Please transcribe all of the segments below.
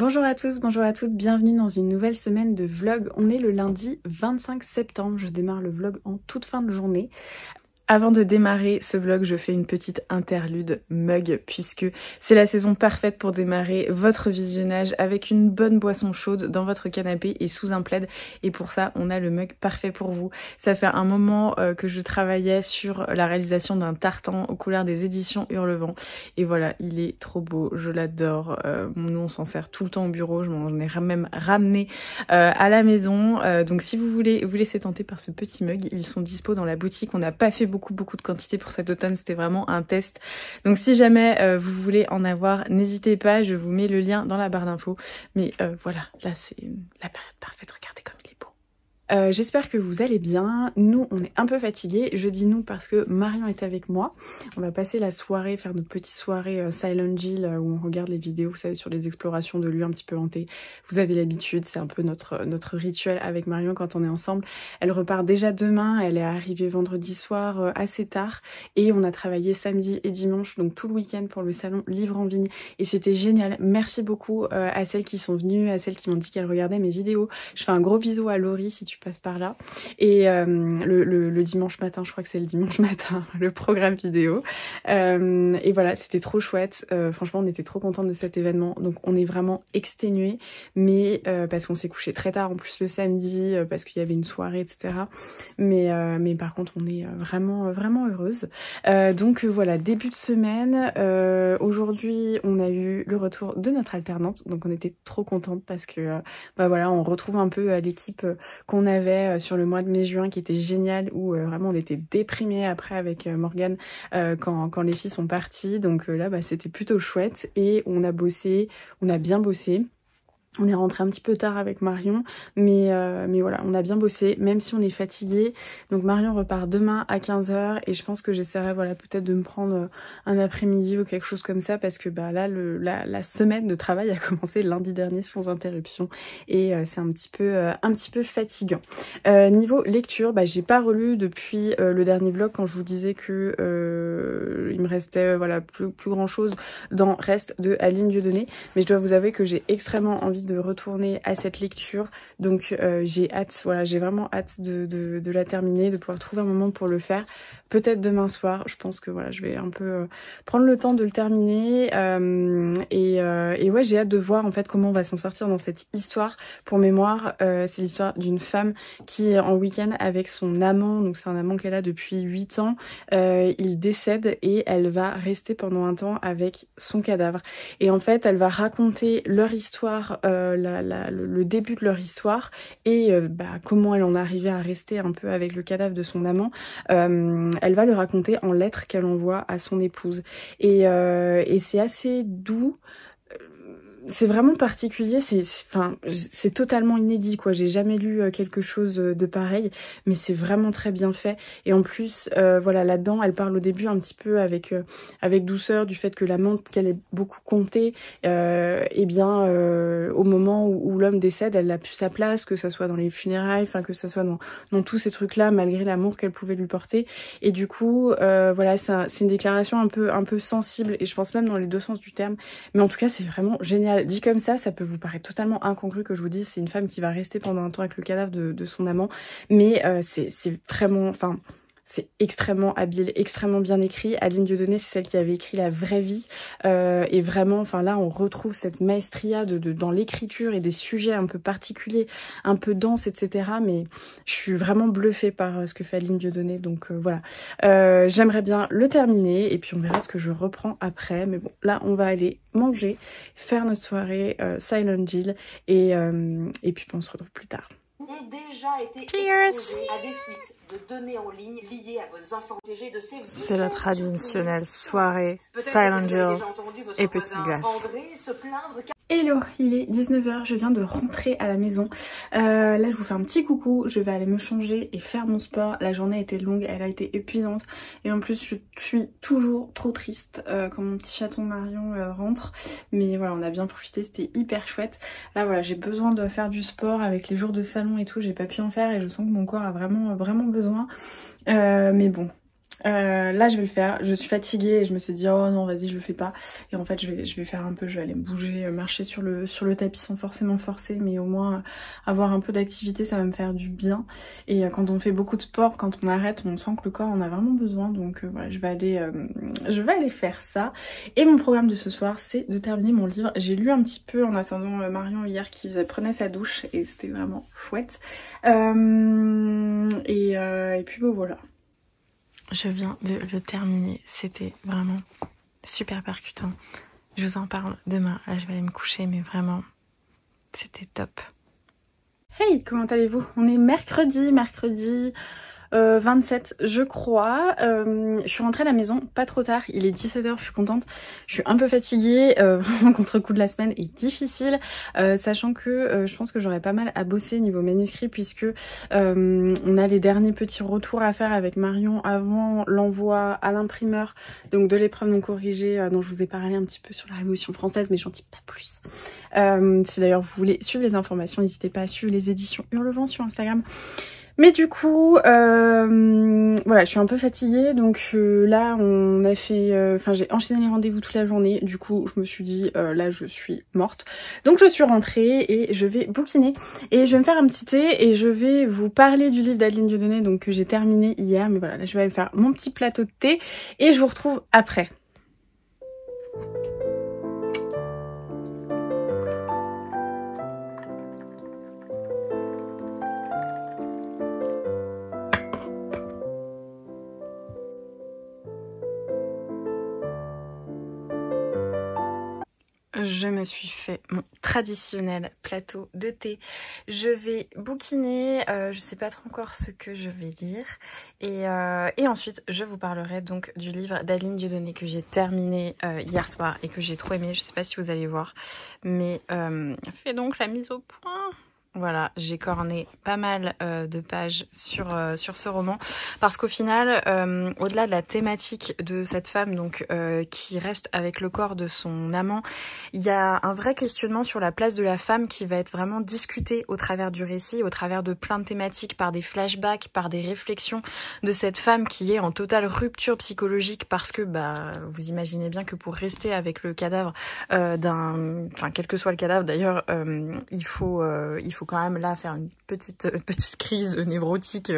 Bonjour à tous, bonjour à toutes, bienvenue dans une nouvelle semaine de vlog. On est le lundi 25 septembre, je démarre le vlog en toute fin de journée. Avant de démarrer ce vlog, je fais une petite interlude mug puisque c'est la saison parfaite pour démarrer votre visionnage avec une bonne boisson chaude dans votre canapé et sous un plaid. Et pour ça, on a le mug parfait pour vous. Ça fait un moment que je travaillais sur la réalisation d'un tartan aux couleurs des éditions Hurlevent. Et voilà, il est trop beau, je l'adore. Nous, on s'en sert tout le temps au bureau, je m'en ai même ramené à la maison. Donc si vous voulez vous laisser tenter par ce petit mug, ils sont dispo dans la boutique. On n'a pas fait beaucoup de quantité pour cet automne, c'était vraiment un test. Donc si jamais vous voulez en avoir, n'hésitez pas, je vous mets le lien dans la barre d'infos. Mais voilà, là c'est la période parfaite, regardez comme il est beau. J'espère que vous allez bien. Nous, on est un peu fatigués. Je dis nous parce que Marion est avec moi. On va passer la soirée, faire notre petite soirée Silent Hill où on regarde les vidéos, vous savez, sur les explorations de lieux un petit peu hantés. Vous avez l'habitude, c'est un peu notre rituel avec Marion quand on est ensemble. Elle repart déjà demain, elle est arrivée vendredi soir assez tard et on a travaillé samedi et dimanche, donc tout le week-end pour le salon Livre en Vigne et c'était génial. Merci beaucoup à celles qui sont venues, à celles qui m'ont dit qu'elles regardaient mes vidéos. Je fais un gros bisou à Laurie si tu passe par là. Et le dimanche matin, je crois que c'est le dimanche matin, le programme vidéo. Et voilà, c'était trop chouette. Franchement, on était trop contents de cet événement. Donc on est vraiment exténués, mais parce qu'on s'est couché très tard en plus le samedi, parce qu'il y avait une soirée, etc. Mais par contre, on est vraiment heureuse. Donc voilà, début de semaine. Aujourd'hui, on a eu le retour de notre alternante. Donc on était trop contente parce que bah voilà, on retrouve un peu l'équipe qu'on avait sur le mois de mai-juin qui était génial où vraiment on était déprimés après avec Morgane quand les filles sont parties. Donc là bah, c'était plutôt chouette et on a bien bossé. On est rentré un petit peu tard avec Marion, mais voilà, on a bien bossé, même si on est fatigué. Donc Marion repart demain à 15 h et je pense que j'essaierai voilà, peut-être de me prendre un après-midi ou quelque chose comme ça parce que bah là la semaine de travail a commencé lundi dernier sans interruption et c'est un petit peu fatigant. Niveau lecture, bah j'ai pas relu depuis le dernier vlog quand je vous disais que il me restait voilà plus grand chose dans Reste de Aline Dieudonné, mais je dois vous avouer que j'ai extrêmement envie de retourner à cette lecture, donc j'ai hâte, voilà, j'ai vraiment hâte de la terminer, de pouvoir trouver un moment pour le faire, peut-être demain soir. Je pense que voilà, je vais un peu prendre le temps de le terminer et ouais, j'ai hâte de voir en fait comment on va s'en sortir dans cette histoire. Pour mémoire, c'est l'histoire d'une femme qui est en week-end avec son amant, donc c'est un amant qu'elle a depuis 8 ans, il décède et elle va rester pendant un temps avec son cadavre et en fait elle va raconter leur histoire, le début de leur histoire et bah, comment elle en est arrivée à rester un peu avec le cadavre de son amant. Elle va le raconter en lettres qu'elle envoie à son épouse et c'est assez doux. C'est vraiment particulier, c'est totalement inédit quoi, j'ai jamais lu quelque chose de pareil, mais c'est vraiment très bien fait et en plus voilà, là-dedans elle parle au début un petit peu avec douceur du fait que l'amant qu'elle est beaucoup comptée, et bien au moment où l'homme décède, elle n'a plus sa place, que ça soit dans les funérailles, enfin que ça soit dans tous ces trucs là malgré l'amour qu'elle pouvait lui porter et du coup voilà, c'est une déclaration un peu sensible et je pense même dans les deux sens du terme, mais en tout cas c'est vraiment génial. Dit comme ça peut vous paraître totalement incongru que je vous dise c'est une femme qui va rester pendant un temps avec le cadavre de son amant, mais c'est vraiment, enfin c'est extrêmement habile, extrêmement bien écrit. Aline Dieudonné, c'est celle qui avait écrit La vraie vie. Et vraiment, enfin là, on retrouve cette maestria dans l'écriture et des sujets un peu particuliers, un peu denses, etc. Mais je suis vraiment bluffée par ce que fait Aline Dieudonné. Donc voilà. J'aimerais bien le terminer et puis on verra ce que je reprends après. Mais bon, là, on va aller manger, faire notre soirée Silent Hill et puis on se retrouve plus tard. Ont déjà été exposés à des fuites de données en ligne liées à vos infos protégées de ces... C'est la traditionnelle soirée Silent Hill et petite glace. Hello, il est 19 h, je viens de rentrer à la maison. Là je vous fais un petit coucou, je vais aller me changer et faire mon sport. La journée a été longue, elle a été épuisante et en plus je suis toujours trop triste quand mon petit chaton Marion rentre. Mais voilà, on a bien profité, c'était hyper chouette. Là voilà, j'ai besoin de faire du sport avec les jours de salon et tout, j'ai pas pu en faire et je sens que mon corps a vraiment besoin. Mais bon, Là je vais le faire, je suis fatiguée et je me suis dit oh non vas-y je le fais pas, et en fait je vais faire un peu, je vais aller me bouger, marcher sur le tapis sans forcément forcer, mais au moins avoir un peu d'activité, ça va me faire du bien. Et quand on fait beaucoup de sport, quand on arrête, on sent que le corps en a vraiment besoin, donc voilà, je vais aller faire ça. Et mon programme de ce soir, c'est de terminer mon livre. J'ai lu un petit peu en attendant Marion hier qui prenait sa douche et c'était vraiment chouette. Et puis bon voilà. Je viens de le terminer, c'était vraiment super percutant. Je vous en parle demain, là je vais aller me coucher, mais vraiment, c'était top. Hey, comment allez-vous? On est mercredi 27 je crois. Je suis rentrée à la maison pas trop tard, il est 17h, je suis contente. Je suis un peu fatiguée, vraiment contre-coup de la semaine est difficile, sachant que je pense que j'aurai pas mal à bosser niveau manuscrit, puisque on a les derniers petits retours à faire avec Marion avant l'envoi à l'imprimeur, donc de l'épreuve non corrigée dont je vous ai parlé un petit peu sur la Révolution française, mais j'en dis pas plus. Si d'ailleurs vous voulez suivre les informations, n'hésitez pas à suivre les éditions Hurlevent sur Instagram. Mais du coup, voilà, je suis un peu fatiguée, donc là on a fait, j'ai enchaîné les rendez-vous toute la journée, du coup je me suis dit là je suis morte, donc je suis rentrée et je vais bouquiner et je vais me faire un petit thé et je vais vous parler du livre d'Adeline Dieudonné, donc que j'ai terminé hier, mais voilà, là je vais aller faire mon petit plateau de thé et je vous retrouve après. Je me suis fait mon traditionnel plateau de thé. Je vais bouquiner, je sais pas trop encore ce que je vais lire. Et ensuite, je vous parlerai donc du livre d'Adeline Dieudonné que j'ai terminé hier soir et que j'ai trop aimé. Je sais pas si vous allez voir, mais fait donc la mise au point. Voilà, j'ai corné pas mal de pages sur ce roman, parce qu'au final, au-delà de la thématique de cette femme donc qui reste avec le corps de son amant, il y a un vrai questionnement sur la place de la femme qui va être vraiment discuté au travers du récit, au travers de plein de thématiques, par des flashbacks, par des réflexions de cette femme qui est en totale rupture psychologique, parce que vous imaginez bien que pour rester avec le cadavre quel que soit le cadavre d'ailleurs, il faut quand même là faire une petite crise névrotique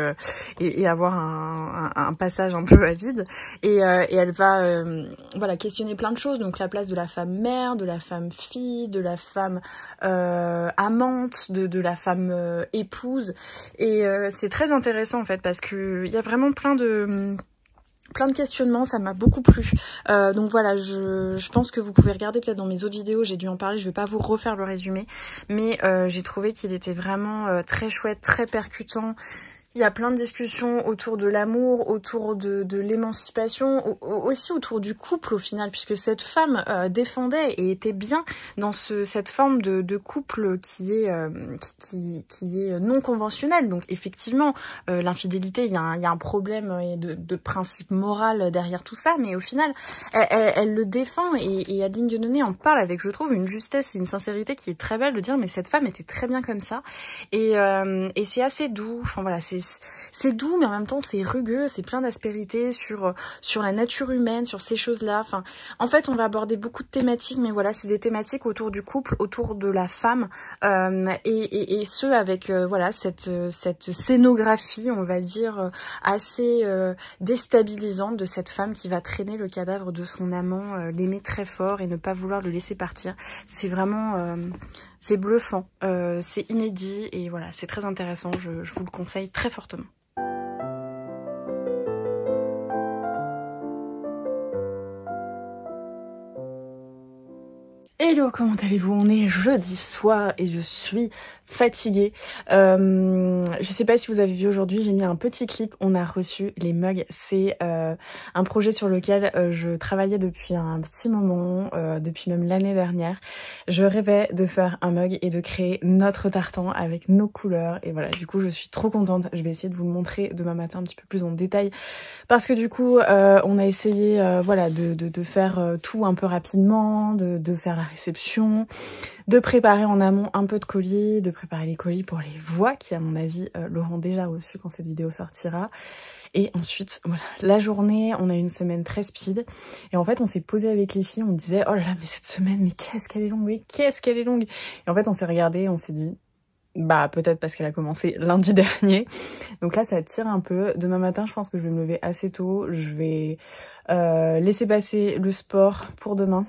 et avoir un passage un peu à vide, et elle va questionner plein de choses, donc la place de la femme mère, de la femme fille, de la femme amante, de la femme épouse, et c'est très intéressant en fait, parce que il y a vraiment plein de questionnements, ça m'a beaucoup plu. Donc voilà, je pense que vous pouvez regarder peut-être dans mes autres vidéos, j'ai dû en parler, je vais pas vous refaire le résumé, mais j'ai trouvé qu'il était vraiment très chouette, très percutant. Il y a plein de discussions autour de l'amour, autour de l'émancipation, aussi autour du couple au final, puisque cette femme défendait et était bien dans cette forme de couple qui est non conventionnel. Donc effectivement, l'infidélité, il y a un problème de principe moral derrière tout ça, mais au final, elle le défend, et Adeline Dieudonné en parle avec, je trouve, une justesse et une sincérité qui est très belle, de dire mais cette femme était très bien comme ça, et c'est assez doux. Enfin voilà, c'est doux, mais en même temps c'est rugueux, c'est plein d'aspérité sur la nature humaine, sur ces choses-là. Enfin, en fait, on va aborder beaucoup de thématiques, mais voilà, c'est des thématiques autour du couple, autour de la femme, et ce avec cette scénographie, on va dire, assez déstabilisante de cette femme qui va traîner le cadavre de son amant, l'aimer très fort et ne pas vouloir le laisser partir. C'est vraiment c'est bluffant, c'est inédit, et voilà, c'est très intéressant, je vous le conseille très fortement. Hello, comment allez-vous? On est jeudi soir et je suis fatiguée. Je sais pas si vous avez vu aujourd'hui, j'ai mis un petit clip, on a reçu les mugs. C'est un projet sur lequel je travaillais depuis un petit moment, depuis même l'année dernière. Je rêvais de faire un mug et de créer notre tartan avec nos couleurs, et voilà, du coup je suis trop contente. Je vais essayer de vous le montrer demain matin un petit peu plus en détail, parce que du coup on a essayé de faire tout un peu rapidement, de faire la réception, de préparer en amont un peu de colis, de préparer les colis pour les voix qui à mon avis l'auront déjà reçu quand cette vidéo sortira. Et ensuite, voilà, la journée, on a une semaine très speed. Et en fait, on s'est posé avec les filles, on disait, oh là là, mais cette semaine, mais qu'est-ce qu'elle est longue, mais qu'est-ce qu'elle est longue. Et en fait, on s'est regardé, on s'est dit, bah peut-être parce qu'elle a commencé lundi dernier. Donc là, ça tire un peu. Demain matin, je pense que je vais me lever assez tôt. Je vais laisser passer le sport pour demain.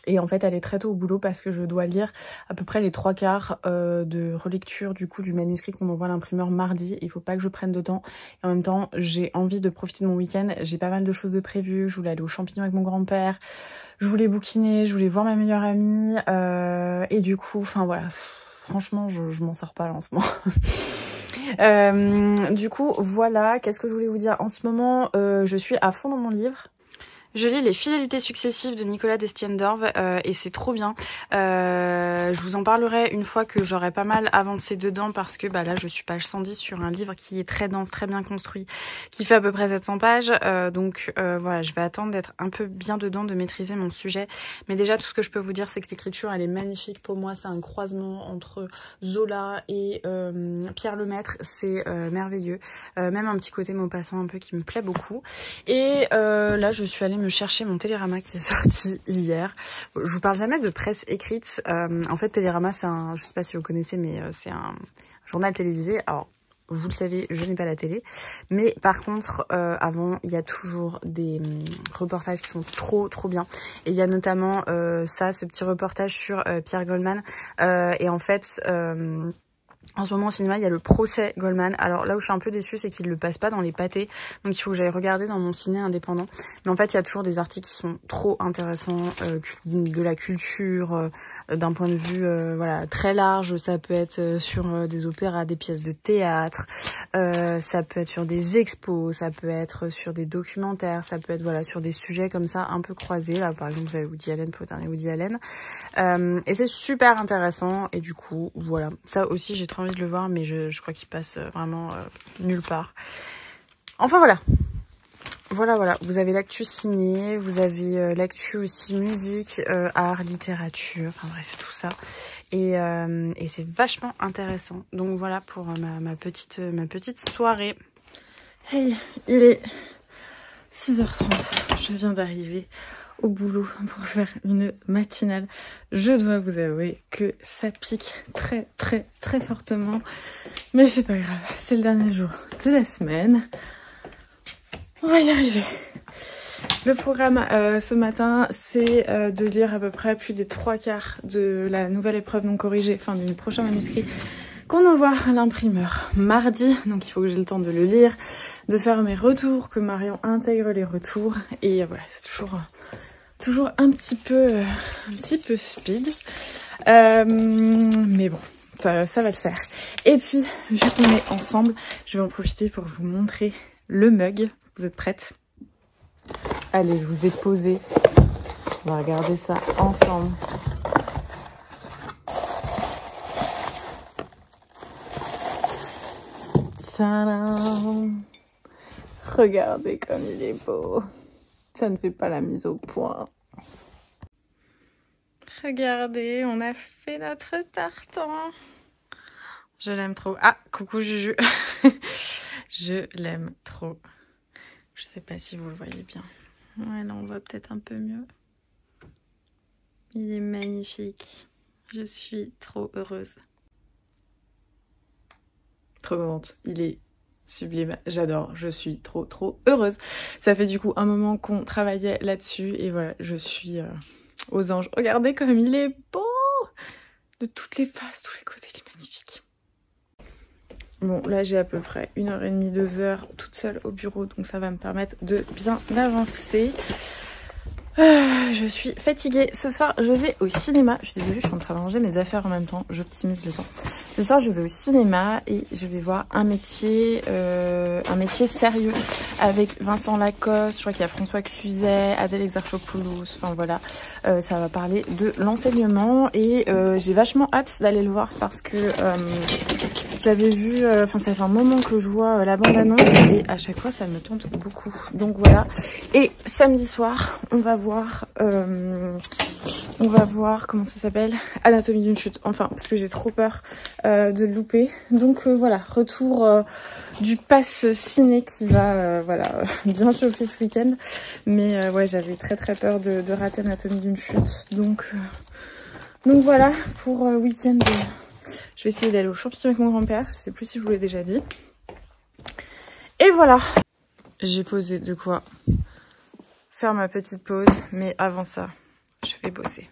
Et en fait, aller très tôt au boulot parce que je dois lire à peu près les 3/4 de relecture du coup du manuscrit qu'on envoie à l'imprimeur mardi. Il faut pas que je prenne de temps. Et en même temps, j'ai envie de profiter de mon week-end. J'ai pas mal de choses de prévues. Je voulais aller aux champignons avec mon grand-père. Je voulais bouquiner. Je voulais voir ma meilleure amie. Et du coup, enfin voilà. Franchement, je m'en sors pas là en ce moment. Du coup, voilà. Qu'est-ce que je voulais vous dire? En ce moment, je suis à fond dans mon livre. Je lis Les fidélités successives de Nicolas Destiendorf et c'est trop bien. Je vous en parlerai une fois que j'aurai pas mal avancé dedans parce que bah là je suis page 110 sur un livre qui est très dense, très bien construit, qui fait à peu près 700 pages. Donc voilà, je vais attendre d'être un peu bien dedans, de maîtriser mon sujet. Mais déjà tout ce que je peux vous dire c'est que l'écriture elle est magnifique. Pour moi c'est un croisement entre Zola et Pierre Lemaitre. C'est merveilleux. Même un petit côté Maupassant un peu qui me plaît beaucoup. Et là je suis allée me chercher mon Télérama qui est sorti hier. Je vous parle jamais de presse écrite. En fait, Télérama, c'est un, je sais pas si vous connaissez, mais c'est un journal télévisé. Alors, vous le savez, je n'ai pas la télé. Mais par contre, avant, il y a toujours des reportages qui sont trop bien. Et il y a notamment ce petit reportage sur Pierre Goldman. Et en fait... en ce moment au cinéma, il y a le procès Goldman. Alors là où je suis un peu déçue, c'est qu'il ne le passe pas dans les pâtés. Donc il faut que j'aille regarder dans mon ciné indépendant. Mais en fait, il y a toujours des articles qui sont trop intéressants, de la culture, d'un point de vue voilà très large. Ça peut être sur des opéras, des pièces de théâtre, ça peut être sur des expos, ça peut être sur des documentaires, ça peut être voilà sur des sujets comme ça un peu croisés. Là, par exemple, vous avez Woody Allen pour le dernier Woody Allen. Et c'est super intéressant. Et du coup, voilà. Ça aussi, j'ai trop envie de le voir, mais je crois qu'il passe vraiment nulle part. Enfin voilà. Voilà. Vous avez l'actu ciné, vous avez l'actu aussi musique, art, littérature, enfin bref, tout ça. Et c'est vachement intéressant. Donc voilà pour ma petite soirée. Hey, il est 6h30. Je viens d'arriver au boulot pour faire une matinale. Je dois vous avouer que ça pique très fortement. Mais c'est pas grave, c'est le dernier jour de la semaine. On va y arriver. Le programme ce matin, c'est de lire à peu près plus des 3/4 de la nouvelle épreuve non corrigée, enfin du prochain manuscrit qu'on envoie à l'imprimeur mardi. Donc il faut que j'ai le temps de le lire, de faire mes retours, que Marion intègre les retours. Et voilà, c'est toujours un petit peu speed. Mais bon, ça va le faire. Et puis, vu qu'on est ensemble, je vais en profiter pour vous montrer le mug. Vous êtes prêtes? Allez, je vous ai posé. On va regarder ça ensemble. Tadam! Regardez comme il est beau. Ça ne fait pas la mise au point. Regardez, on a fait notre tartan. Je l'aime trop. Ah, coucou Juju. Je l'aime trop. Je sais pas si vous le voyez bien. Ouais, là on voit peut-être un peu mieux. Il est magnifique. Je suis trop heureuse. Trop contente. Il est sublime, j'adore, je suis trop heureuse. Ça fait du coup un moment qu'on travaillait là-dessus et voilà, je suis aux anges. Regardez comme il est beau! De toutes les faces, tous les côtés, il est magnifique. Bon, là j'ai à peu près 1h30, 2 heures toute seule au bureau, donc ça va me permettre de bien avancer. Je suis fatiguée. Ce soir, je vais au cinéma. Je suis désolée, je suis en train de ranger mes affaires en même temps. J'optimise le temps. Ce soir, je vais au cinéma et je vais voir un métier sérieux avec Vincent Lacoste. Je crois qu'il y a François Cluzet, Adèle Exarchopoulos. Enfin voilà, ça va parler de l'enseignement et j'ai vachement hâte d'aller le voir parce que j'avais vu, enfin ça fait un moment que je vois la bande-annonce et à chaque fois ça me tente beaucoup. Donc voilà. Et samedi soir, on va voir On va voir comment ça s'appelle, Anatomie d'une chute, enfin parce que j'ai trop peur de le louper. Donc voilà, retour du pass ciné qui va voilà bien chauffer ce week-end. Mais ouais, j'avais très peur de rater Anatomie d'une chute. Donc voilà pour week-end. Je vais essayer d'aller au champignon avec mon grand-père. Je sais plus si je vous l'ai déjà dit. Et voilà. J'ai posé de quoi faire ma petite pause, mais avant ça, je vais bosser.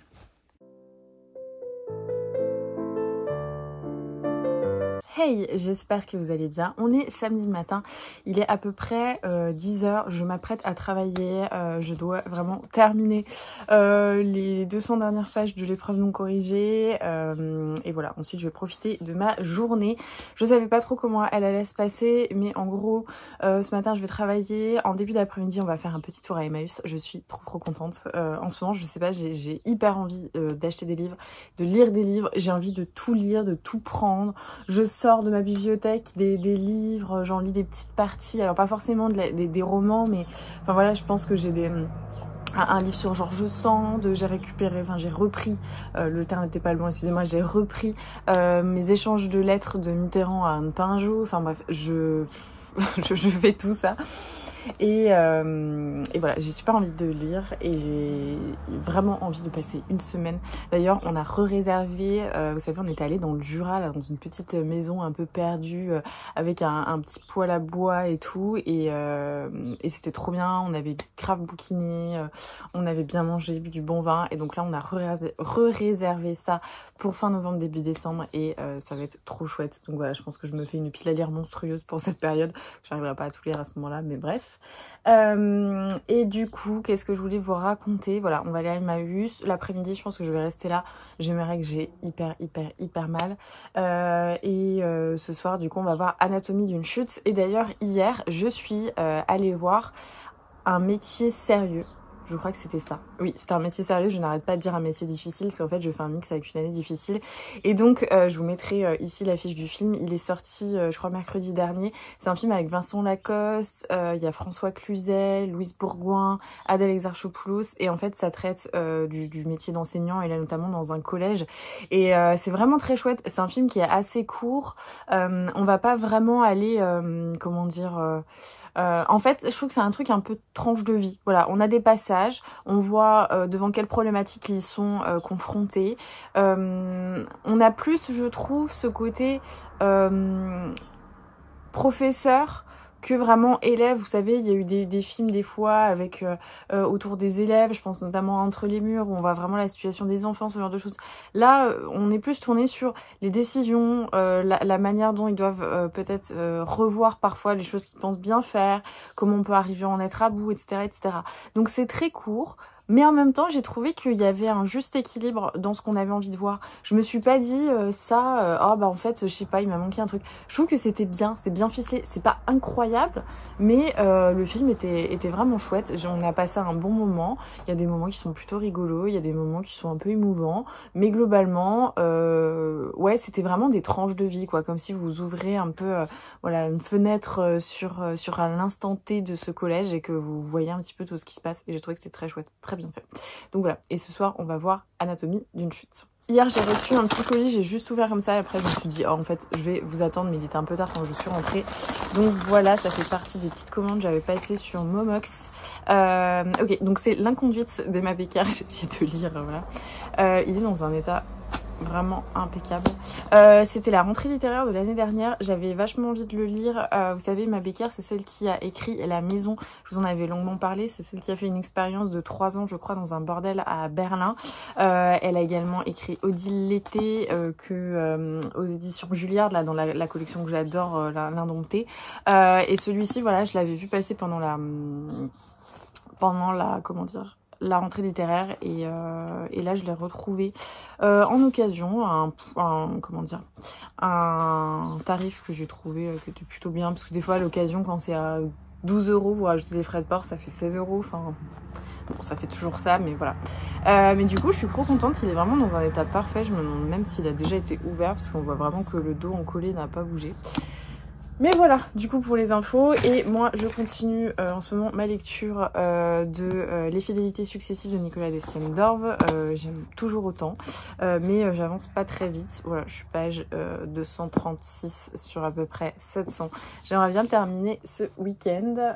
Hey, j'espère que vous allez bien. On est samedi matin, il est à peu près 10h, je m'apprête à travailler, je dois vraiment terminer les 200 dernières pages de l'épreuve non corrigée et voilà, ensuite je vais profiter de ma journée. Je savais pas trop comment elle allait se passer, mais en gros ce matin je vais travailler, en début d'après-midi on va faire un petit tour à Emmaüs, je suis trop contente. En ce moment je sais pas, j'ai hyper envie d'acheter des livres, de lire des livres, j'ai envie de tout lire, de tout prendre. Je sors de ma bibliothèque des livres, j'en lis des petites parties, alors pas forcément des romans, mais enfin voilà, je pense que j'ai un livre sur George Sand, j'ai récupéré, enfin j'ai repris, le terme n'était pas le bon, excusez-moi, j'ai repris mes échanges de lettres de Mitterrand à Anne Pinjot, enfin bref, je fais tout ça. Et voilà, j'ai super envie de lire et j'ai vraiment envie de passer une semaine. D'ailleurs, on a réservé, vous savez, on était allé dans le Jura, là, dans une petite maison un peu perdue, avec un petit poêle à bois et tout. Et c'était trop bien, on avait grave bouquiné, on avait bien mangé, bu du bon vin. Et donc là, on a réservé ça pour fin novembre, début décembre. Et ça va être trop chouette. Donc voilà, je pense que je me fais une pile à lire monstrueuse pour cette période. J'arriverai pas à tout lire à ce moment-là, mais bref. Et du coup, qu'est-ce que je voulais vous raconter? Voilà, on va aller à Emmaüs. L'après-midi, je pense que je vais rester là. J'ai mes règles, j'ai hyper mal. Ce soir, du coup, on va voir Anatomie d'une chute. Et d'ailleurs, hier, je suis allée voir Un métier sérieux. Je crois que c'était ça. Oui, c'était Un métier sérieux. Je n'arrête pas de dire un métier difficile parce qu'en fait, je fais un mix avec une année difficile. Et donc, je vous mettrai ici l'affiche du film. Il est sorti, je crois, mercredi dernier. C'est un film avec Vincent Lacoste, il y a François Cluzet, Louise Bourgoin, Adèle Exarchopoulos. Et en fait, ça traite du métier d'enseignant et là, notamment dans un collège. Et c'est vraiment très chouette. C'est un film qui est assez court. On va pas vraiment aller, comment dire... en fait, je trouve que c'est un truc un peu tranche de vie. Voilà, on a des passages, on voit devant quelles problématiques ils sont confrontés. On a plus, je trouve, ce côté professeur que vraiment élève. Vous savez, il y a eu des films des fois avec autour des élèves, je pense notamment Entre les murs, où on voit vraiment la situation des enfants, ce genre de choses. Là, on est plus tourné sur les décisions, la manière dont ils doivent peut-être revoir parfois les choses qu'ils pensent bien faire, comment on peut arriver à en être à bout, etc. Donc c'est très court. Mais en même temps, j'ai trouvé qu'il y avait un juste équilibre dans ce qu'on avait envie de voir. Je me suis pas dit en fait, je sais pas, il m'a manqué un truc. Je trouve que c'était bien, c'est bien ficelé. C'est pas incroyable, mais le film était vraiment chouette. On a passé un bon moment. Il y a des moments qui sont plutôt rigolos, il y a des moments qui sont un peu émouvants. Mais globalement, ouais, c'était vraiment des tranches de vie, quoi. Comme si vous ouvrez un peu voilà, une fenêtre sur l'instant T de ce collège et que vous voyez un petit peu tout ce qui se passe. Et j'ai trouvé que c'était très chouette, très bien fait. Donc voilà, et ce soir on va voir Anatomie d'une chute. Hier j'ai reçu un petit colis, j'ai juste ouvert comme ça et après je me suis dit en fait je vais vous attendre, mais il était un peu tard quand je suis rentrée. Donc voilà, ça fait partie des petites commandes que j'avais passées sur Momox. Ok, donc c'est L'inconduite d'Emma Becker, j'ai essayé de lire, voilà. Il est dans un état vraiment impeccable. C'était la rentrée littéraire de l'année dernière, j'avais vachement envie de le lire. Vous savez, Emma Becker, c'est celle qui a écrit La Maison, je vous en avais longuement parlé, c'est celle qui a fait une expérience de 3 ans, je crois, dans un bordel à Berlin. Elle a également écrit Odile l'été, aux éditions Julliard, là, dans la collection que j'adore, L'Indompté. Et celui-ci, voilà, je l'avais vu passer pendant la comment dire, la rentrée littéraire et là je l'ai retrouvé en occasion comment dire, un tarif que j'ai trouvé qui était plutôt bien, parce que des fois à l'occasion quand c'est à 12 €, vous rajoutez les frais de port, ça fait 16 €, enfin bon, ça fait toujours ça, mais voilà. Mais du coup je suis trop contente, il est vraiment dans un état parfait. Je me demande même s'il a déjà été ouvert, parce qu'on voit vraiment que le dos en collé n'a pas bougé. Mais voilà, du coup pour les infos, et moi je continue en ce moment ma lecture de Les fidélités successives de Nicolas Destienne d'Orve. J'aime toujours autant, mais j'avance pas très vite. Voilà, je suis page 236 sur à peu près 700. J'aimerais bien le terminer ce week-end.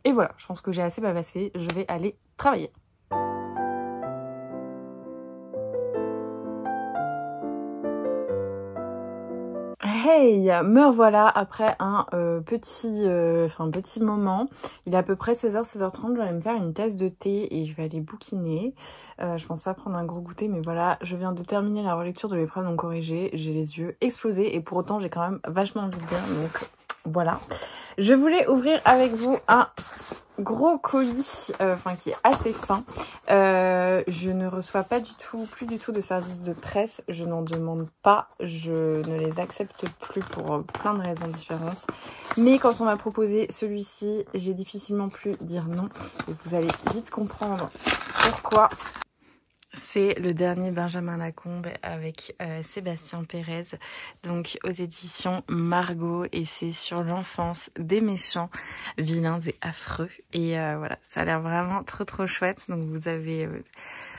Et voilà, je pense que j'ai assez bavassé, je vais aller travailler. Hey, me revoilà après un petit moment. Il est à peu près 16h, 16h30. Je vais aller me faire une tasse de thé et je vais aller bouquiner. Je pense pas prendre un gros goûter, mais voilà, je viens de terminer la relecture de l'épreuve non corrigée. J'ai les yeux explosés et pour autant j'ai quand même vachement envie de lire. Donc voilà. Je voulais ouvrir avec vous un gros colis, qui est assez fin. Je ne reçois plus du tout de services de presse. Je n'en demande pas. Je ne les accepte plus pour plein de raisons différentes. Mais quand on m'a proposé celui-ci, j'ai difficilement pu dire non. Et vous allez vite comprendre pourquoi. C'est le dernier Benjamin Lacombe avec Sébastien Pérez, donc aux éditions Margot, et c'est sur l'enfance des méchants, vilains et affreux. Et voilà, ça a l'air vraiment trop chouette. Donc vous avez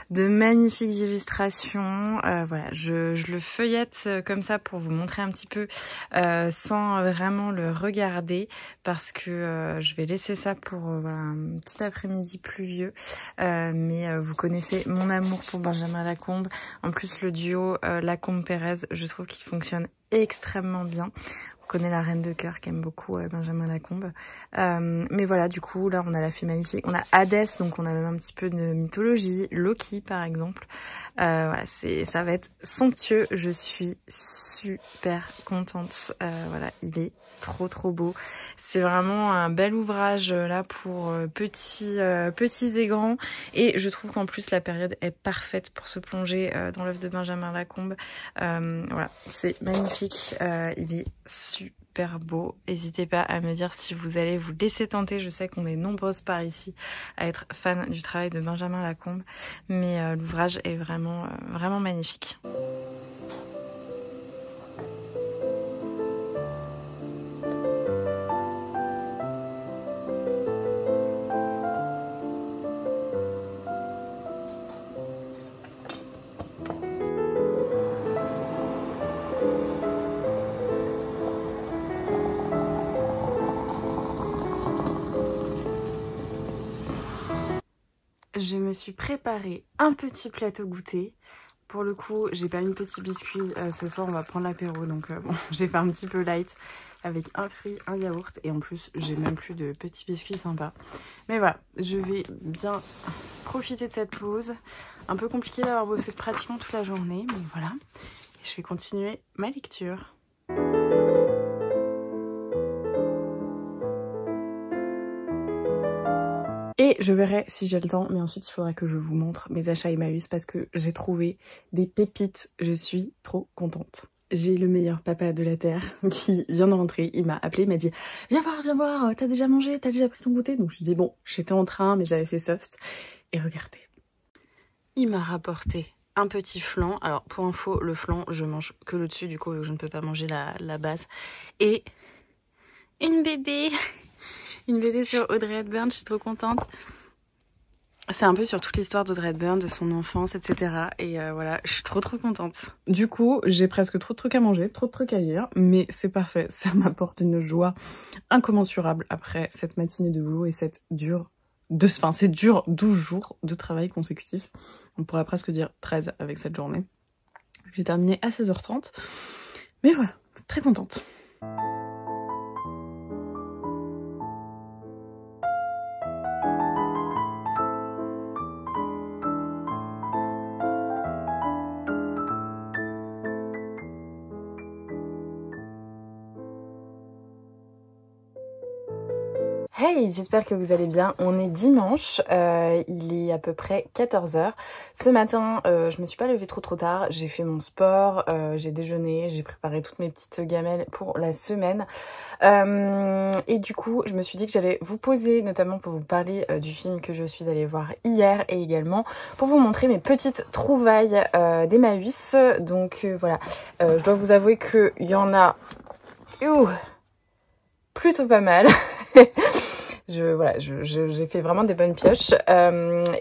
de magnifiques illustrations. Voilà, je le feuillette comme ça pour vous montrer un petit peu sans vraiment le regarder, parce que je vais laisser ça pour voilà, un petit après-midi pluvieux. Mais vous connaissez mon amour pour Benjamin Lacombe. En plus, le duo Lacombe-Pérez, je trouve qu'il fonctionne extrêmement bien. On connaît la Reine de Cœur qui aime beaucoup Benjamin Lacombe. Mais voilà, du coup, là, on a la Fée Maléfique. On a Hadès, donc on a même un petit peu de mythologie. Loki, par exemple. Voilà, ça va être somptueux. Je suis super contente. Voilà, il est trop beau. C'est vraiment un bel ouvrage là pour petits et grands. Et je trouve qu'en plus, la période est parfaite pour se plonger dans l'œuvre de Benjamin Lacombe. Voilà, c'est magnifique. Il est super beau. N'hésitez pas à me dire si vous allez vous laisser tenter. Je sais qu'on est nombreuses par ici à être fans du travail de Benjamin Lacombe, mais l'ouvrage est vraiment magnifique. Je me suis préparé un petit plateau goûter. Pour le coup, j'ai pas mis de petits biscuits. Ce soir, on va prendre l'apéro. Donc bon, j'ai fait un petit peu light avec un fruit, un yaourt. Et en plus, j'ai même plus de petits biscuits sympas. Mais voilà, je vais bien profiter de cette pause. Un peu compliqué d'avoir bossé pratiquement toute la journée. Mais voilà, et je vais continuer ma lecture. Et je verrai si j'ai le temps, mais ensuite il faudra que je vous montre mes achats Emmaüs parce que j'ai trouvé des pépites. Je suis trop contente. J'ai le meilleur papa de la terre qui vient de rentrer. Il m'a appelé, il m'a dit « Viens voir, t'as déjà mangé, t'as déjà pris ton goûter ?» Donc je lui ai dit « Bon, j'étais en train, mais j'avais fait soft. » Et regardez. Il m'a rapporté un petit flan. Alors pour info, le flan, je mange que le dessus, du coup je ne peux pas manger la base. Et une BD. Une BD sur Audrey Hepburn, je suis trop contente. C'est un peu sur toute l'histoire d'Audrey Hepburn, de son enfance, etc. Et voilà, je suis trop contente. Du coup, j'ai presque trop de trucs à manger, trop de trucs à lire, mais c'est parfait. Ça m'apporte une joie incommensurable après cette matinée de boulot et c'est dur 12 jours de travail consécutifs. On pourrait presque dire 13 avec cette journée. J'ai terminé à 16h30. Mais voilà, très contente. Hey, j'espère que vous allez bien. On est dimanche, il est à peu près 14h. Ce matin, je me suis pas levée trop tard. J'ai fait mon sport, j'ai déjeuné, j'ai préparé toutes mes petites gamelles pour la semaine. Et du coup, je me suis dit que j'allais vous poser, notamment pour vous parler du film que je suis allée voir hier et également pour vous montrer mes petites trouvailles d'Emmaüs. Donc voilà, je dois vous avouer qu'il y en a Ouh, plutôt pas mal. J'ai fait vraiment des bonnes pioches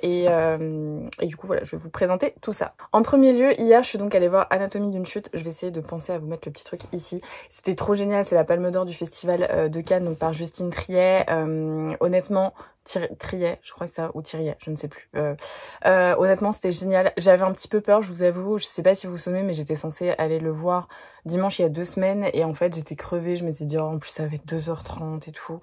et du coup voilà, je vais vous présenter tout ça. En premier lieu, hier je suis donc allée voir Anatomie d'une chute. Je vais essayer de penser à vous mettre le petit truc ici. C'était trop génial, c'est la Palme d'Or du festival de Cannes, donc par Justine Triet. Honnêtement, Triet, je crois que c'est ça, ou Thiriet, je ne sais plus. Honnêtement, c'était génial. J'avais un petit peu peur, je vous avoue. Je sais pas si vous vous souvenez, mais j'étais censée aller le voir dimanche il y a 2 semaines et en fait j'étais crevée. Je m'étais dit en plus ça va être 2h30 et tout.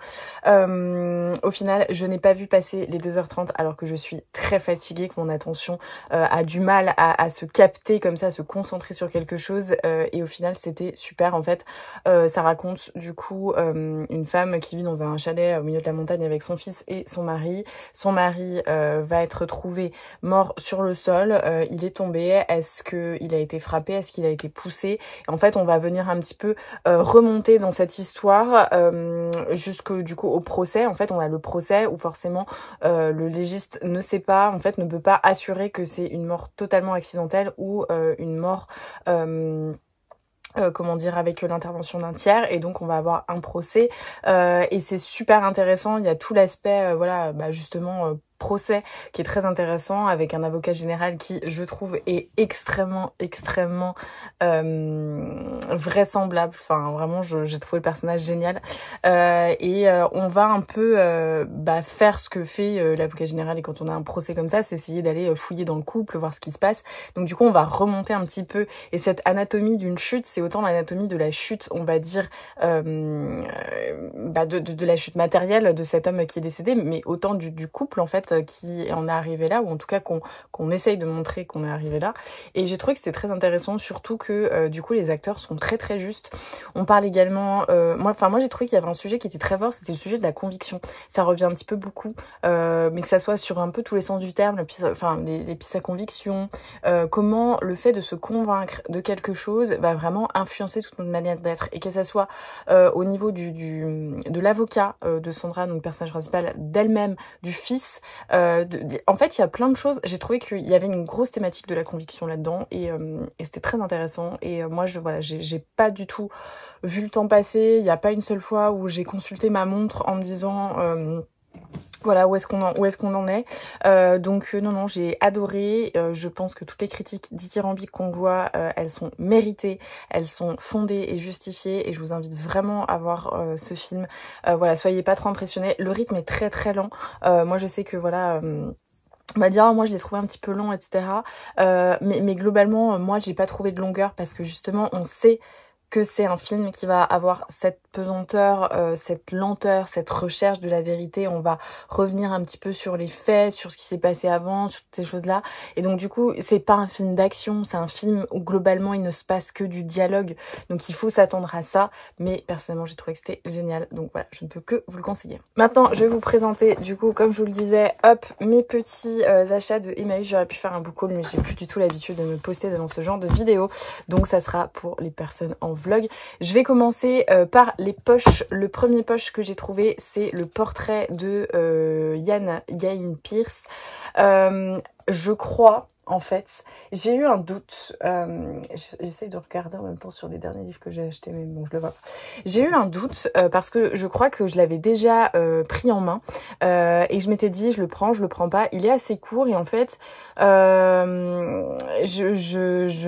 Au final, je n'ai pas vu passer les 2h30 alors que je suis très fatiguée, que mon attention a du mal à se capter comme ça, à se concentrer sur quelque chose. Et au final, c'était super. En fait, ça raconte du coup une femme qui vit dans un chalet au milieu de la montagne avec son fils et son mari. Son mari va être trouvé mort sur le sol. Il est tombé. Est-ce qu'il a été frappé? Est-ce qu'il a été poussé? En fait, on va venir un petit peu remonter dans cette histoire jusque du coup au procès. En fait, on a le procès où forcément le légiste ne sait pas, en fait, ne peut pas assurer que c'est une mort totalement accidentelle ou une mort comment dire, avec l'intervention d'un tiers, et donc on va avoir un procès et c'est super intéressant. Il y a tout l'aspect voilà, bah justement procès qui est très intéressant avec un avocat général qui, je trouve, est extrêmement vraisemblable. Enfin vraiment, j'ai trouvé le personnage génial et on va un peu faire ce que fait l'avocat général, et quand on a un procès comme ça, c'est essayer d'aller fouiller dans le couple, voir ce qui se passe. Donc du coup on va remonter un petit peu, et cette anatomie d'une chute, c'est autant l'anatomie de la chute, on va dire de la chute matérielle de cet homme qui est décédé, mais autant du couple en fait qui en est arrivé là, ou en tout cas qu'on essaye de montrer qu'on est arrivé là. Et j'ai trouvé que c'était très intéressant, surtout que du coup les acteurs sont très justes. On parle également moi j'ai trouvé qu'il y avait un sujet qui était très fort, c'était le sujet de la conviction. Ça revient un petit peu beaucoup mais que ça soit sur un peu tous les sens du terme, les pistes à conviction, comment le fait de se convaincre de quelque chose va vraiment influencer toute notre manière d'être, et que ça soit au niveau de l'avocat de Sandra, donc personnage principal, d'elle-même, du fils. En fait, il y a plein de choses. J'ai trouvé qu'il y avait une grosse thématique de la conviction là-dedans, et c'était très intéressant. Et moi, j'ai pas du tout vu le temps passer. Il n'y a pas une seule fois où j'ai consulté ma montre en me disant voilà, où est-ce qu'on en est. Donc non, j'ai adoré. Je pense que toutes les critiques dithyrambiques qu'on voit, elles sont méritées, elles sont fondées et justifiées, et je vous invite vraiment à voir ce film. Voilà, soyez pas trop impressionnés. Le rythme est très lent. Moi je sais que voilà, on va dire moi je l'ai trouvé un petit peu long, etc. Mais globalement, moi j'ai pas trouvé de longueur, parce que justement on sait que c'est un film qui va avoir cette pesanteur, cette lenteur, cette recherche de la vérité. On va revenir un petit peu sur les faits, sur ce qui s'est passé avant, sur toutes ces choses-là. Et donc du coup, c'est pas un film d'action, c'est un film où globalement il ne se passe que du dialogue. Donc il faut s'attendre à ça. Mais personnellement, j'ai trouvé que c'était génial. Donc voilà, je ne peux que vous le conseiller. Maintenant, je vais vous présenter, du coup, comme je vous le disais, hop, mes petits achats de Emmaüs. J'aurais pu faire un book haul, mais j'ai plus du tout l'habitude de me poster devant ce genre de vidéo. Donc ça sera pour les personnes en vlog. Je vais commencer par les poches. Le premier poche que j'ai trouvé, c'est le portrait de Yain Pierce. Je crois, en fait, j'ai eu un doute. J'essaie de regarder en même temps sur les derniers livres que j'ai achetés, mais bon, je le vois pas. J'ai eu un doute parce que je crois que je l'avais déjà pris en main et je m'étais dit, je le prends pas. Il est assez court, et en fait, je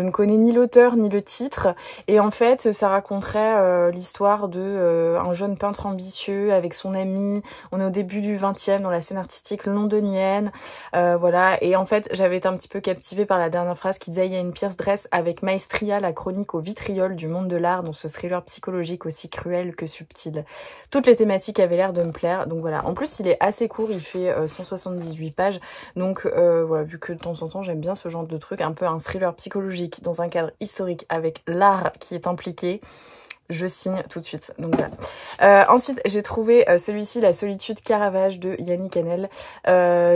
ne connais ni l'auteur ni le titre, et en fait, ça raconterait l'histoire de un jeune peintre ambitieux avec son ami. On est au début du 20e dans la scène artistique londonienne, voilà. Et en fait, j'avais été un petit peu captivée par la dernière phrase qui disait: Yain Pierce dresse avec maestria la chronique au vitriol du monde de l'art dans ce thriller psychologique aussi cruel que subtil. Toutes les thématiques avaient l'air de me plaire, donc voilà. En plus, il est assez court, il fait 178 pages, donc voilà, vu que de temps en temps j'aime bien ce genre de truc, un peu un thriller psychologique dans un cadre historique avec l'art qui est impliqué, je signe tout de suite. Donc voilà. Ensuite, j'ai trouvé celui-ci, La solitude Caravage de Yannick Hanel,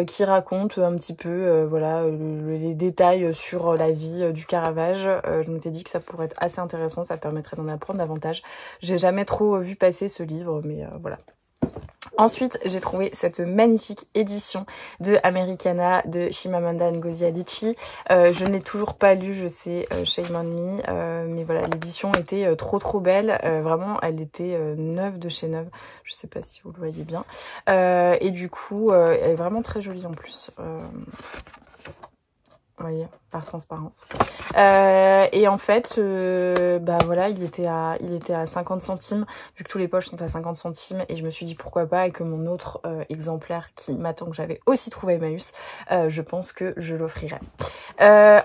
qui raconte un petit peu voilà, les détails sur la vie du Caravage. Je m'étais dit que ça pourrait être assez intéressant, ça permettrait d'en apprendre davantage. J'ai jamais trop vu passer ce livre, mais voilà. Ensuite, j'ai trouvé cette magnifique édition de Americana de Chimamanda Ngozi Adichie. Je ne l'ai toujours pas lu, je sais, shame on me, mais voilà, l'édition était trop belle. Vraiment, elle était neuve de chez neuve. Je sais pas si vous le voyez bien. Et du coup, elle est vraiment très jolie en plus. Vous voyez, par transparence. Et en fait, bah voilà, il était à 50 centimes, vu que tous les poches sont à 50 centimes, et je me suis dit pourquoi pas, et que mon autre exemplaire qui m'attend, que j'avais aussi trouvé à Emmaüs, je pense que je l'offrirai.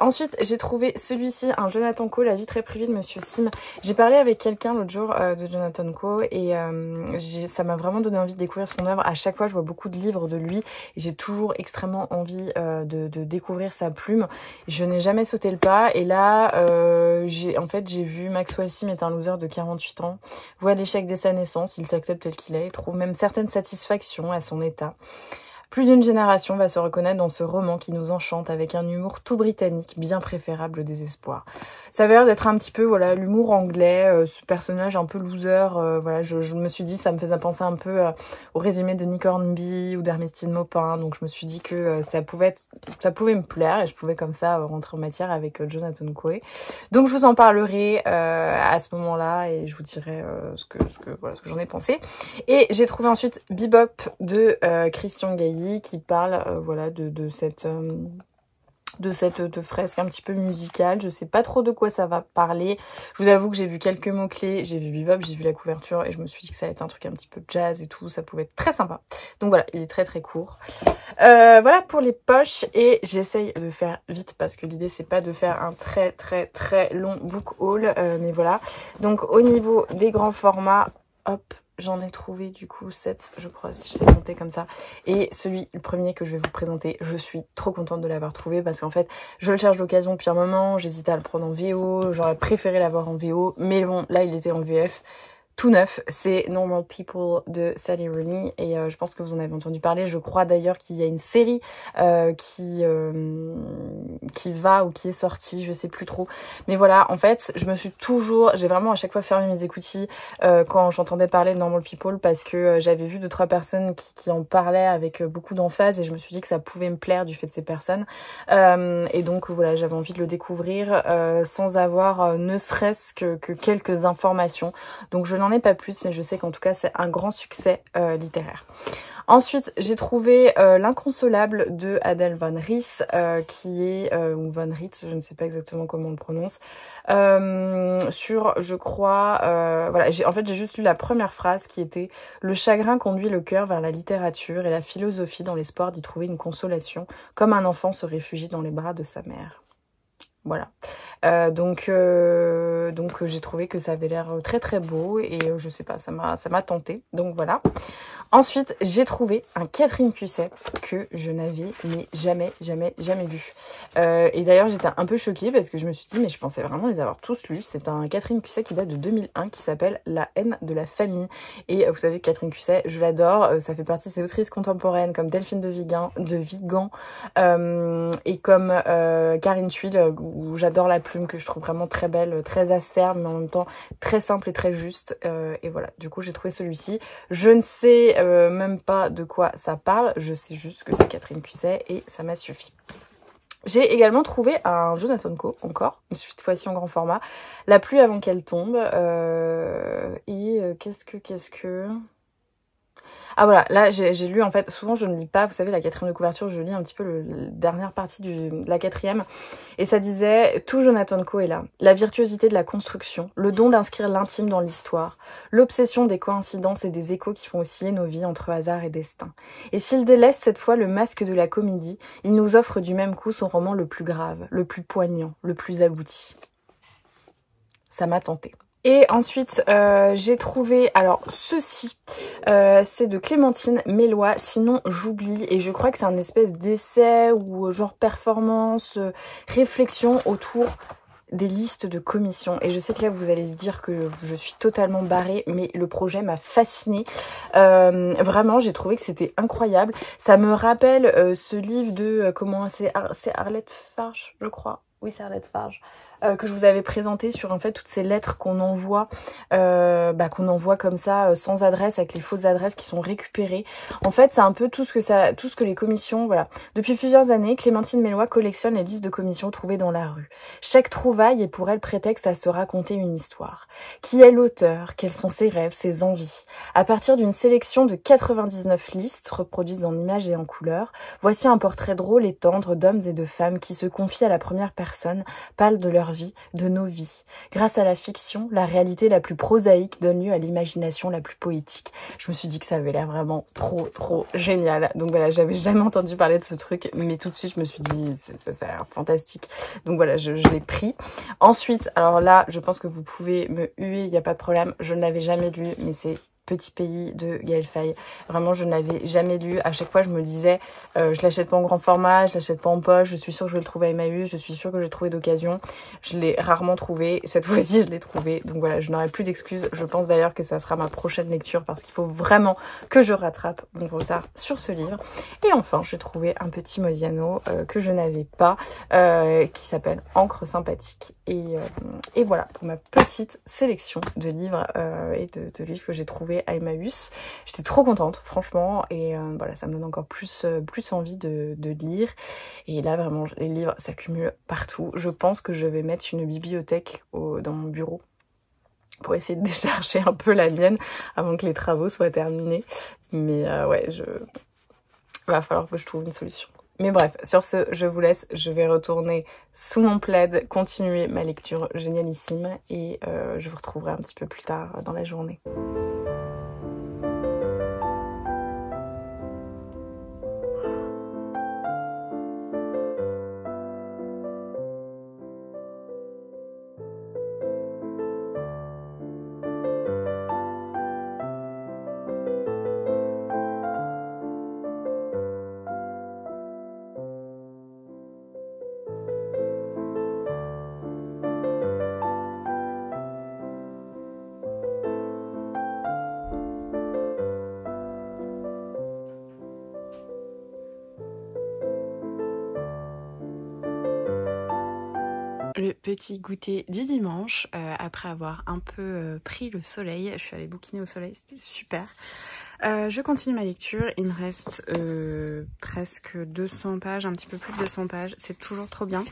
Ensuite, j'ai trouvé celui-ci, un Jonathan Coe, La vie très privée de Monsieur Sim. J'ai parlé avec quelqu'un l'autre jour de Jonathan Coe, et ça m'a vraiment donné envie de découvrir son œuvre. À chaque fois, je vois beaucoup de livres de lui, et j'ai toujours extrêmement envie de découvrir sa plume. Je n'ai jamais sauté le pas, et là, j'ai vu Maxwell Sim est un loser de 48 ans, voit l'échec dès sa naissance, il s'accepte tel qu'il est, et trouve même certaines satisfactions à son état. Plus d'une génération va se reconnaître dans ce roman qui nous enchante avec un humour tout britannique, bien préférable au désespoir. Ça avait l'air d'être un petit peu, voilà, l'humour anglais, ce personnage un peu loser, voilà, je me suis dit, ça me faisait penser un peu au résumé de Nick Hornby ou d'Ernestine Maupin, donc je me suis dit que ça pouvait me plaire, et je pouvais comme ça rentrer en matière avec Jonathan Coe. Donc je vous en parlerai à ce moment-là, et je vous dirai ce que j'en ai pensé. Et j'ai trouvé ensuite Bebop de Christian Gailly, qui parle voilà de cette fresque un petit peu musicale. Je sais pas trop de quoi ça va parler. Je vous avoue que j'ai vu quelques mots-clés. J'ai vu Bebop, j'ai vu la couverture, et je me suis dit que ça allait être un truc un petit peu jazz et tout. Ça pouvait être très sympa. Donc voilà, il est très court. Voilà pour les poches, et j'essaye de faire vite parce que l'idée c'est pas de faire un très long book haul. Mais voilà. Donc au niveau des grands formats, hop, j'en ai trouvé du coup 7, je crois, si je sais compter comme ça. Et le premier que je vais vous présenter, je suis trop contente de l'avoir trouvé parce qu'en fait, je le cherche d'occasion depuis un moment. J'hésitais à le prendre en VO, j'aurais préféré l'avoir en VO. Mais bon, là, il était en VF. Tout neuf, c'est Normal People de Sally Rooney, et je pense que vous en avez entendu parler. Je crois d'ailleurs qu'il y a une série qui va ou qui est sortie, je sais plus trop. Mais voilà, en fait, j'ai vraiment à chaque fois fermé mes écoutilles quand j'entendais parler de Normal People, parce que j'avais vu 2-3 personnes qui en parlaient avec beaucoup d'emphase, et je me suis dit que ça pouvait me plaire du fait de ces personnes. Et donc voilà, j'avais envie de le découvrir sans avoir ne serait-ce que quelques informations. Donc je n'en ai pas plus, mais je sais qu'en tout cas c'est un grand succès littéraire. Ensuite, j'ai trouvé L'inconsolable de Adèle Van Ries, qui est, ou Van Ries, je ne sais pas exactement comment on le prononce, sur, je crois, voilà, j'ai juste lu la première phrase qui était « Le chagrin conduit le cœur vers la littérature et la philosophie dans l'espoir d'y trouver une consolation, comme un enfant se réfugie dans les bras de sa mère. » Voilà. Donc j'ai trouvé que ça avait l'air très beau, et je sais pas, ça m'a tenté. Donc voilà. Ensuite, j'ai trouvé un Catherine Cusset que je n'avais jamais vu. Et d'ailleurs, j'étais un peu choquée parce que je me suis dit, mais je pensais vraiment les avoir tous lus. C'est un Catherine Cusset qui date de 2001 qui s'appelle La haine de la famille. Et vous savez, Catherine Cusset, je l'adore. Ça fait partie de ces autrices contemporaines comme Delphine de Vigan, et comme Karine Thuil, où j'adore la plume, que je trouve vraiment très belle, très acerbe, mais en même temps très simple et très juste. Et voilà, du coup, j'ai trouvé celui-ci. Je ne sais même pas de quoi ça parle, je sais juste que c'est Catherine Cusset, et ça m'a suffi. J'ai également trouvé un Jonathan Coe, encore, cette fois-ci en grand format, La pluie avant qu'elle tombe, qu'est-ce que... Ah voilà, là j'ai lu, en fait, souvent je ne lis pas, vous savez, la 4e de couverture, je lis un petit peu la dernière partie de la 4e, et ça disait « Tout Jonathan Coe est là. La virtuosité de la construction, le don d'inscrire l'intime dans l'histoire, l'obsession des coïncidences et des échos qui font osciller nos vies entre hasard et destin. Et s'il délaisse cette fois le masque de la comédie, il nous offre du même coup son roman le plus grave, le plus poignant, le plus abouti. » Ça m'a tenté. Et ensuite, j'ai trouvé, alors ceci, c'est de Clémentine Mélois, Sinon j'oublie, et je crois que c'est un espèce d'essai ou genre performance, réflexion autour des listes de commissions. Et je sais que là vous allez dire que je suis totalement barrée, mais le projet m'a fascinée. Vraiment, j'ai trouvé que c'était incroyable. Ça me rappelle ce livre de, comment c'est Arlette Farge, je crois. Oui, c'est Arlette Farge. que je vous avais présenté sur en fait toutes ces lettres qu'on envoie comme ça sans adresse, avec les fausses adresses qui sont récupérées. En fait, c'est un peu tout ce que les commissions, voilà. Depuis plusieurs années, Clémentine Mélois collectionne les listes de commissions trouvées dans la rue. Chaque trouvaille est pour elle prétexte à se raconter une histoire. Qui est l'auteur? Quels sont ses rêves, ses envies? À partir d'une sélection de 99 listes reproduites en images et en couleurs, voici un portrait drôle et tendre d'hommes et de femmes qui se confient à la première personne, parlent de leur vie, de nos vies. Grâce à la fiction, la réalité la plus prosaïque donne lieu à l'imagination la plus poétique. Je me suis dit que ça avait l'air vraiment trop génial. Donc voilà, j'avais jamais entendu parler de ce truc, mais tout de suite je me suis dit ça a l'air fantastique. Donc voilà, je l'ai pris. Ensuite, alors là, je pense que vous pouvez me huer, il n'y a pas de problème. Je ne l'avais jamais lu, mais c'est Petit pays de Gaël Faye. Vraiment, je n'avais jamais lu. À chaque fois, je me disais, je l'achète pas en grand format, je l'achète pas en poche, je suis sûre que je vais le trouver à Emmaüs, je suis sûre que je vais le trouver d'occasion. Je l'ai rarement trouvé. Cette fois-ci, je l'ai trouvé. Donc voilà, je n'aurai plus d'excuses. Je pense d'ailleurs que ça sera ma prochaine lecture parce qu'il faut vraiment que je rattrape mon retard sur ce livre. Et enfin, j'ai trouvé un petit Modiano que je n'avais pas, qui s'appelle Encre sympathique. Et voilà pour ma petite sélection de livres et de livres que j'ai trouvés à Emmaüs. J'étais trop contente, franchement, et voilà, ça me donne encore plus envie de lire. Et là, vraiment, les livres s'accumulent partout. Je pense que je vais mettre une bibliothèque dans mon bureau pour essayer de décharger un peu la mienne avant que les travaux soient terminés. Mais ouais, va falloir que je trouve une solution. Mais bref, sur ce, je vous laisse. Je vais retourner sous mon plaid, continuer ma lecture génialissime et je vous retrouverai un petit peu plus tard dans la journée. Le petit goûter du dimanche, après avoir un peu pris le soleil. Je suis allée bouquiner au soleil, c'était super. Je continue ma lecture, il me reste presque 200 pages, un petit peu plus de 200 pages, c'est toujours trop bien.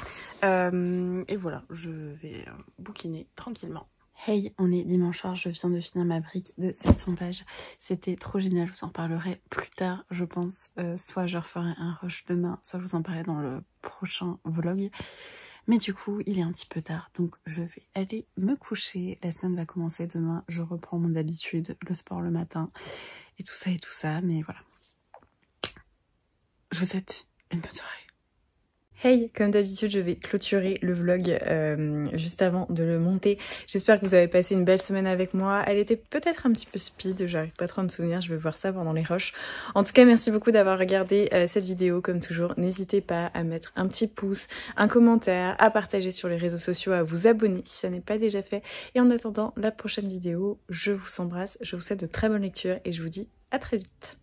Et voilà, je vais bouquiner tranquillement. Hey, on est dimanche soir, je viens de finir ma brique de 700 pages. C'était trop génial, je vous en parlerai plus tard, je pense. Soit je referai un rush demain, soit je vous en parlerai dans le prochain vlog. Mais du coup, il est un petit peu tard, donc je vais aller me coucher. La semaine va commencer demain, je reprends mon habitude, le sport le matin, et tout ça, mais voilà. Je vous souhaite une bonne soirée. Hey, comme d'habitude, je vais clôturer le vlog juste avant de le monter. J'espère que vous avez passé une belle semaine avec moi. Elle était peut-être un petit peu speed, j'arrive pas trop à me souvenir, je vais voir ça pendant les rushs. En tout cas, merci beaucoup d'avoir regardé cette vidéo. Comme toujours, n'hésitez pas à mettre un petit pouce, un commentaire, à partager sur les réseaux sociaux, à vous abonner si ça n'est pas déjà fait. Et en attendant la prochaine vidéo, je vous embrasse, je vous souhaite de très bonnes lectures et je vous dis à très vite.